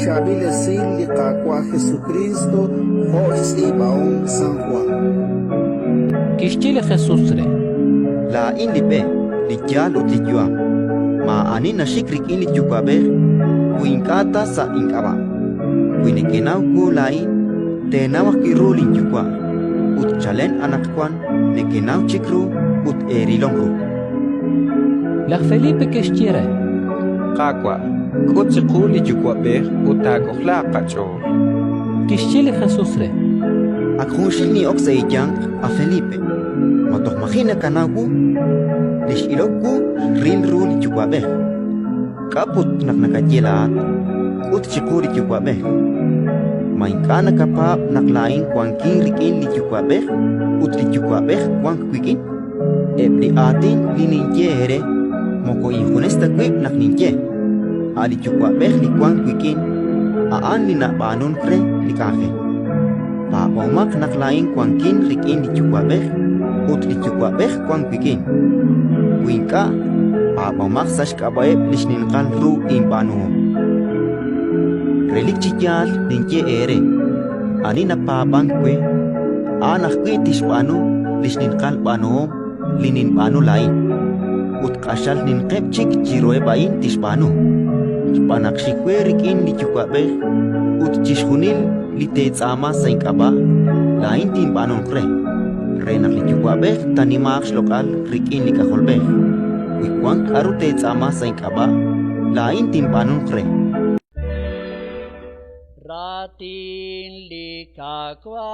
Shabile Sili Kakwa Jesucristo, Jorge Ibaon San Juan. Kishchile Jesús re. La inlipe, li jalut li juam. Ma anina shikrik in li jukaber, kuinkata sa inkaba. Kuinekenau ku lain, tenawak kiru li jukwa. Ut chalen anak kwan, nekenau chikru, ut erilongru. La Felipe Kishchire. Kakwa, kutsi li jukwaber, utakohla kachor. Kishchile Jesús re. Akhunshil ni oksa ijang a Felipe. Motoh mahina kanaku, lish iloku rilru li jukwaber. Kaput nak nakajilat, ut chikur li jukwaber. Mainkana kapap nak lain kuangking rikin li jukwaber, ut li jukwaber kuang kwikin. Ebli atin li ninje here, moko ihunesta kwik nak ninje. Ali jukwaber li kuang kwikin, aan li nak banun kre li kafe. Pa omak nak lain kuangkin rikin li jukwaber, ut li jukwaber kuang kwikin. Kuinka, pa omak sash kabaeb lish ninkal ru in banuhom. Relik cijal ninje ere, ani na pabang kwe, anak kwe tishpano lish ninkal banuhom, linin pano lain. Ut kasal ninkep chik jiroe bain tishpano. Panak shikwe rikin li jukwaber, ut chishunil li teetsama sa inkaba, lain tin panon kre. Renak li jukwaber tanimak lokal rikin li kaholber. Wikwang aru teetsama sa inkaba, lain tin panon kre. Ratin li kakwa